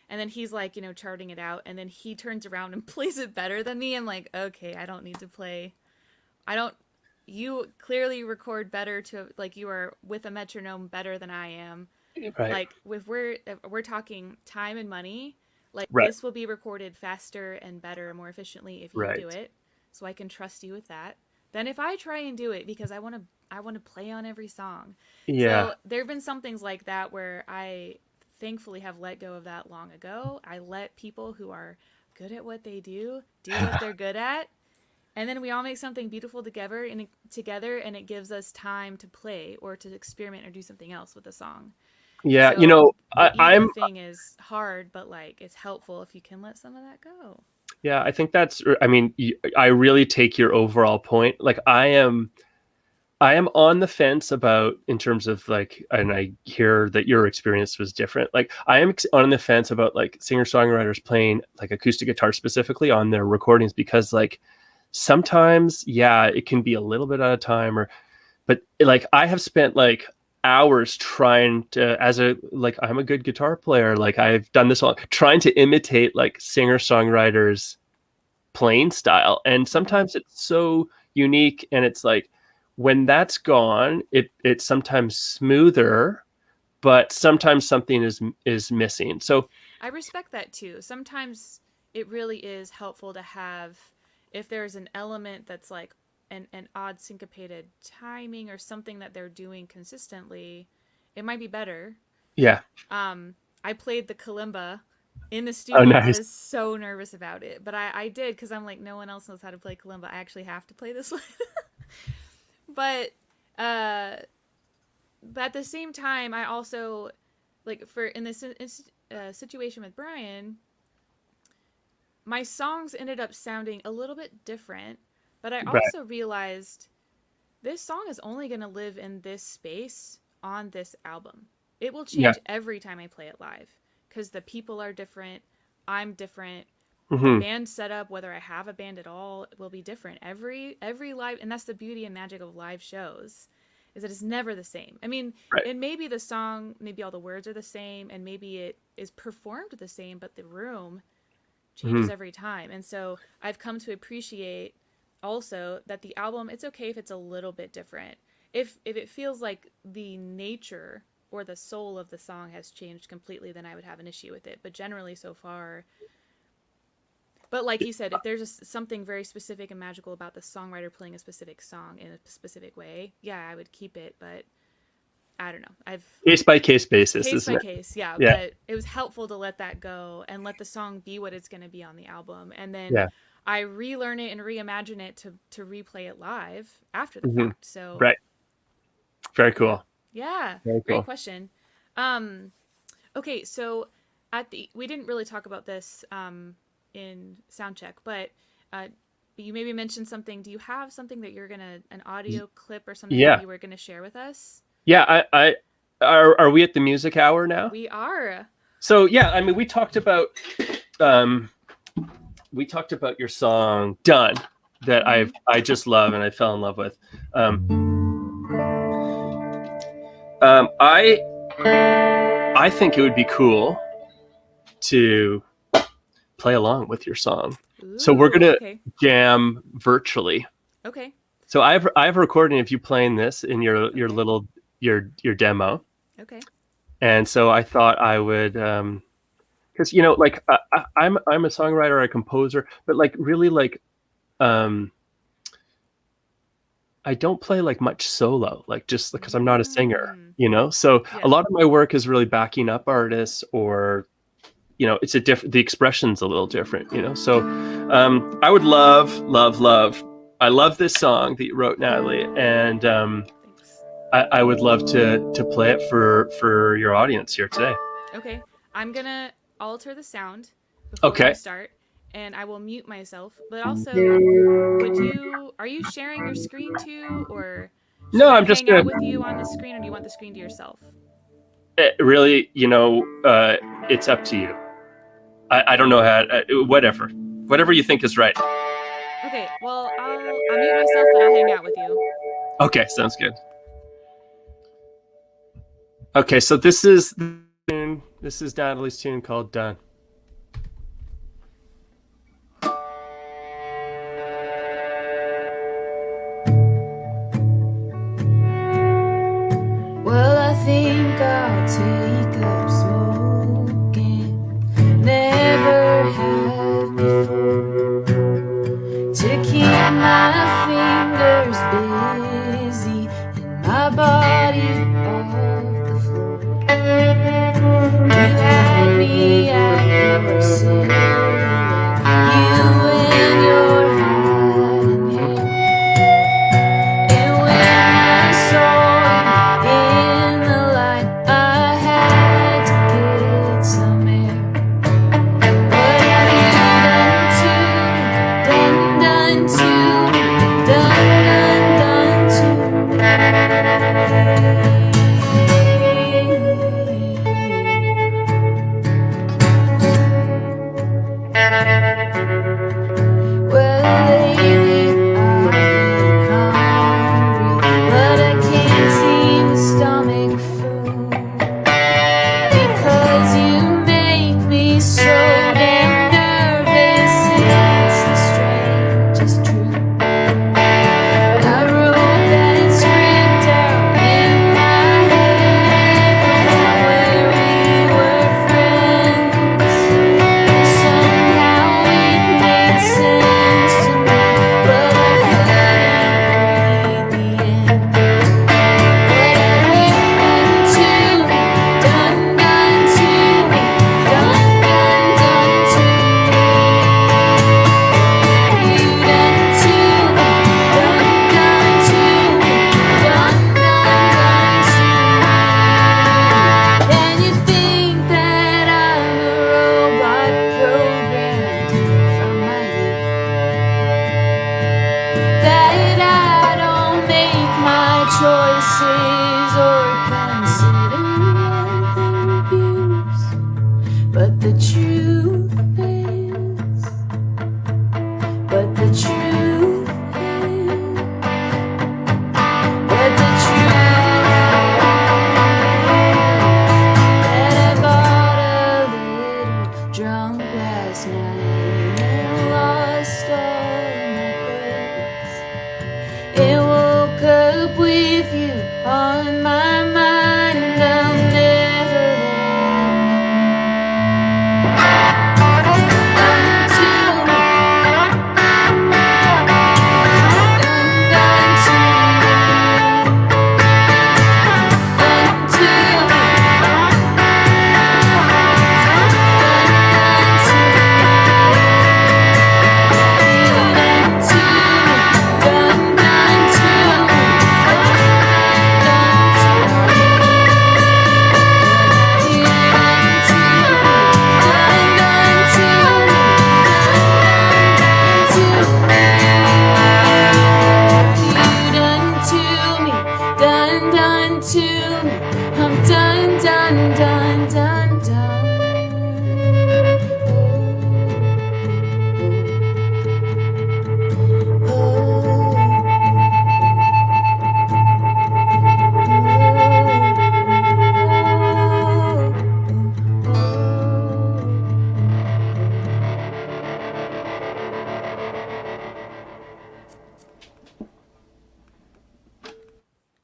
and then he's like, charting it out, and then he turns around and plays it better than me. I'm like, okay, I don't need to play. I don't. You clearly record better to like you are with a metronome better than I am. Right. Like if we're talking time and money, like Right. this will be recorded faster and better and more efficiently if you do Right. it, so I can trust you with that, than if I try and do it because I want to play on every song. Yeah. So there have been some things like that where I thankfully have let go of that long ago. I let people who are good at what they do what they're good at, and then we all make something beautiful together, and it gives us time to play or to experiment or do something else with the song. Yeah. So the ego I'm thing is hard, but like it's helpful if you can let some of that go. yeah, I think I mean, I really take your overall point. Like I am on the fence about in terms of like, and I hear that your experience was different. Like I am on the fence about like singer-songwriters playing like acoustic guitar specifically on their recordings because like sometimes, yeah, it can be a little bit out of time but like I have spent like hours trying to as a like I'm a good guitar player. Like I've done this all trying to imitate like singer-songwriters playing style. And sometimes it's so unique, and it's like when that's gone, it's sometimes smoother, but sometimes something is missing. So I respect that too. Sometimes it really is helpful to have, if there's an element that's like an odd syncopated timing or something that they're doing consistently, it might be better. yeah. I played the kalimba in the Oh, studio. I nice. was so nervous about it, but I did, because I'm like, no one else knows how to play kalimba. I actually have to play this one. But at the same time, I also, like, in this situation with Brian, my songs ended up sounding a little bit different, but I Right. also realized this song is only going to live in this space on this album. It will Yeah. change every time I play it live, because the people are different. I'm different. The Mm-hmm. band setup, whether I have a band at all, will be different. Every live, and that's the beauty and magic of live shows, is that it's never the same. I mean, Right. it may be the song, maybe all the words are the same, and maybe it is performed the same, but the room changes every time. And so I've come to appreciate also that the album, it's okay if it's a little bit different. If it feels like the nature or the soul of the song has changed completely, then I would have an issue with it. But generally so far, but like you said, if there's something very specific and magical about the songwriter playing a specific song in a specific way, yeah, I would keep it. But I don't know. I've Case by case basis, case isn't by it? case, yeah. Yeah. But it was helpful to let that go and let the song be what it's going to be on the album. And then Yeah. I relearn it and reimagine it to replay it live after the Mm-hmm. fact. So Right. Very cool. yeah, Very great cool. question. Okay, so we didn't really talk about this in soundcheck, but you maybe mentioned something. Do you have something that you're an audio clip or something Yeah. that you were gonna share with us? Yeah. Are we at the music hour now? We are. So yeah, I mean, we talked about your song "Done" that I just love and I fell in love with. I think it would be cool to play along with your song. Ooh, So we're gonna okay. jam virtually. Okay. So I have a recording of you playing this in your little your demo. Okay. And so I thought I would, because like I'm a songwriter, a composer, but like really like I don't play like much solo, like just because I'm not a singer, So Yeah. a lot of my work is really backing up artists, or it's the expression's a little different, So I would love. I love this song that you wrote, Natalie, and Thanks. I would love to play it for your audience here today. Okay. I'm gonna alter the sound before Okay. we start, and I will mute myself. But also, are you sharing your screen too, or should No, I I'm just hang out gonna with you on the screen, or do you want the screen to yourself? really, it's up to you. I don't know how. Whatever you think is right. Okay. Well, I'll mute myself, but I'll hang out with you. Okay, sounds good. Okay, so this is Natalie's tune called "Done." Well, I think I'll take up smoking. Never have before. To keep my fingers busy and my body off the floor. You had me at your silhouette, you and your hat in hand. And when I saw you in the light, I had to get some air. What have you done to me? Done to me? Done to me? choices or consider other views, but the truth is, but the truth is, but the truth that I got a little drunk last night and lost all my clothes. It woke up with you on my mind. I'll never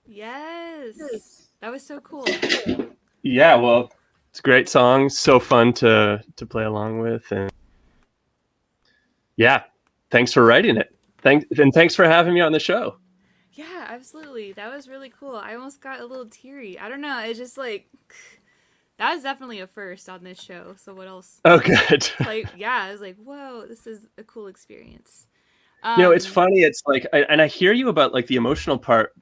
Yes, that was so cool. Yeah, well, it's a great song. So fun to play along with, and yeah, thanks for writing it. Thanks for having me on the show. Yeah, absolutely. That was really cool. I almost got a little teary. I don't know. It's just like that was definitely a first on this show. So what else? Oh, good. Like, yeah, I was like, whoa, this is a cool experience. It's funny. It's like, and I hear you about like the emotional part.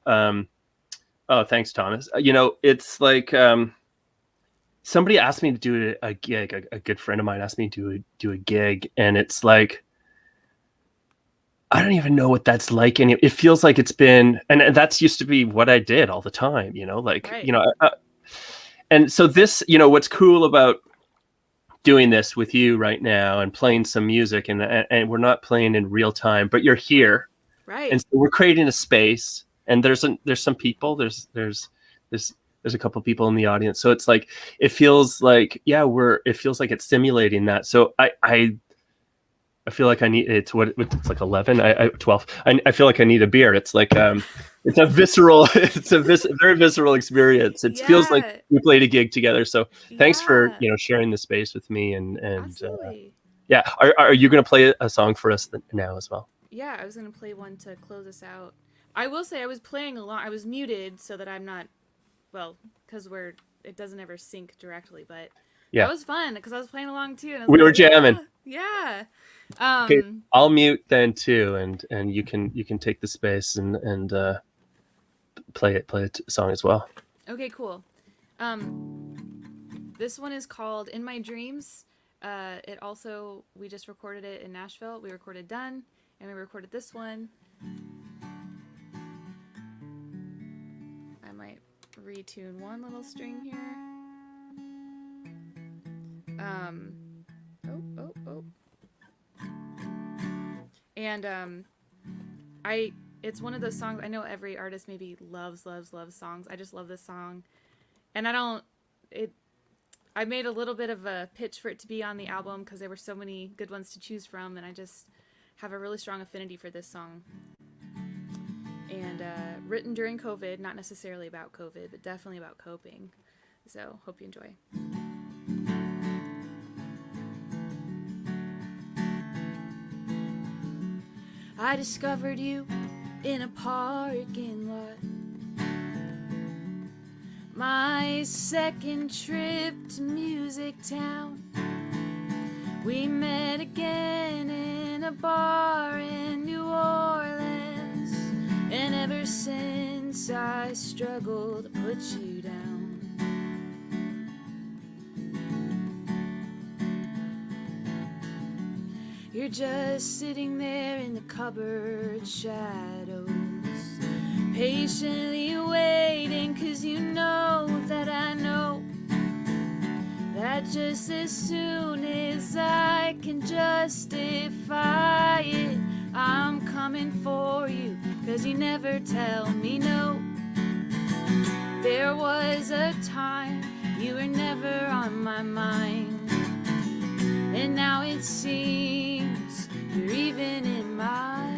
Oh, thanks, Thomas. It's like somebody asked me to do a gig. A good friend of mine asked me to do a gig, and it's like I don't even know what that's like, and it feels like it's been, and that's used to be what I did all the time. Right. And so this, what's cool about doing this with you right now and playing some music, and we're not playing in real time, but you're here, Right. and so we're creating a space, and there's some people, there's a couple people in the audience, so it's like it feels like it's simulating that. So I feel like I need, it's like 11, 12. I feel like I need a beer. It's like it's a very visceral experience. It feels like we played a gig together. So thanks for sharing the space with me, and absolutely. Yeah. Are you going to play a song for us now as well? Yeah, I was going to play one to close us out. I will say I was playing along. I was muted so that I'm not, well, because it doesn't ever sync directly, but yeah, that was fun because I was playing along too, and I was we were jamming. Yeah. Okay, I'll mute then too, and you can take the space and play a song as well. Okay, cool. This one is called "In My Dreams." We just recorded it in Nashville. We recorded "Done," and we recorded this one. I might retune one little string here. And it's one of those songs. I know every artist maybe loves songs. I just love this song, and I made a little bit of a pitch for it to be on the album because there were so many good ones to choose from, and I just have a really strong affinity for this song. And written during COVID, not necessarily about COVID, but definitely about coping. So hope you enjoy. I discovered you in a parking lot. My second trip to Music Town. We met again in a bar in New Orleans, and ever since I struggle to put you down. You're just sitting there in the cupboard shadows, patiently waiting, 'cause you know that I know that just as soon as I can justify it, I'm coming for you, 'cause you never tell me no. There was a time you were never on my mind, and now it seems you're even in my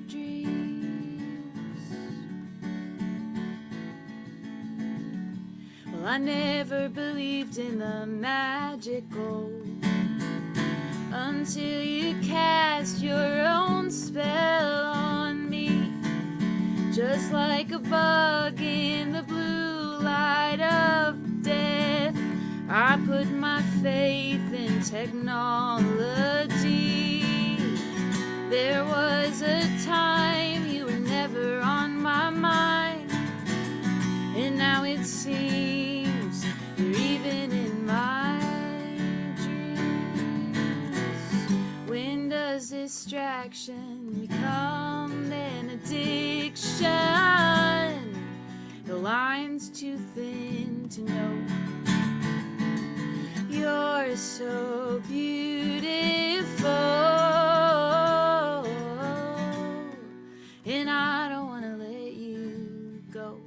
dreams. Well, I never believed in the magical until you cast your own spell on me. Just like a bug in the blue light of death, I put my faith in technology. There was a time you were never on my mind, and now it seems you're even in my dreams. When does distraction become an addiction? The line's too thin to know. You're so beautiful, and I don't want to let you go.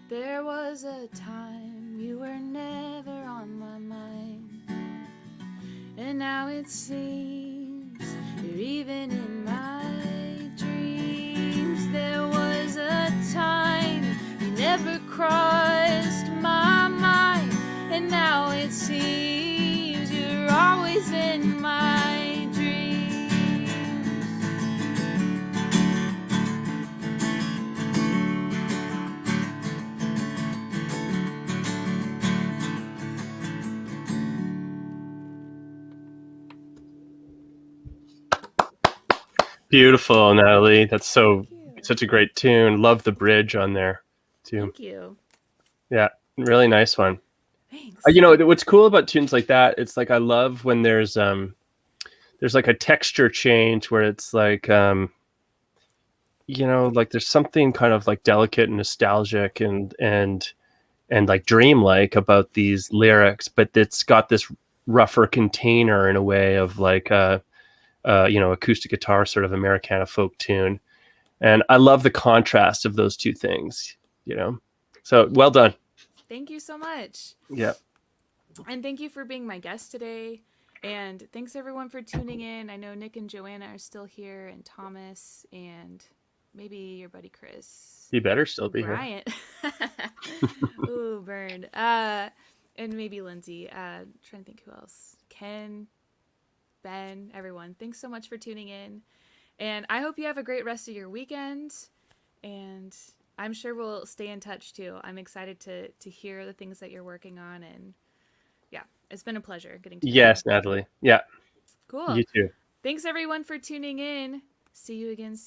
There was a time you were never on my mind, and now it seems you're even in my dreams. There was a time you never crossed my mind, and now it seems you're always in my dreams. Beautiful, Natalie. That's such a great tune. Love the bridge on there too. Thank you. Yeah, really nice one. Thanks. You know what's cool about tunes like that? It's like I love when there's like a texture change where it's like you know, like there's something kind of like delicate and nostalgic and like dreamlike about these lyrics, but it's got this rougher container in a way of like you know, acoustic guitar sort of Americana folk tune. And I love the contrast of those two things, you know. So well done. Thank you so much. Yeah. And thank you for being my guest today. And thanks everyone for tuning in. I know Nick and Joanna are still here, and Thomas, and maybe your buddy Chris. You better still be Bryant. Ooh, burned. And maybe Lindsay. Trying to think who else. Ken, Ben, everyone. Thanks so much for tuning in. And I hope you have a great rest of your weekend. And I'm sure we'll stay in touch too. I'm excited to hear the things that you're working on, and yeah, it's been a pleasure getting to know you. Yes, Natalie. Yeah. Cool. You too. Thanks everyone for tuning in. See you again soon.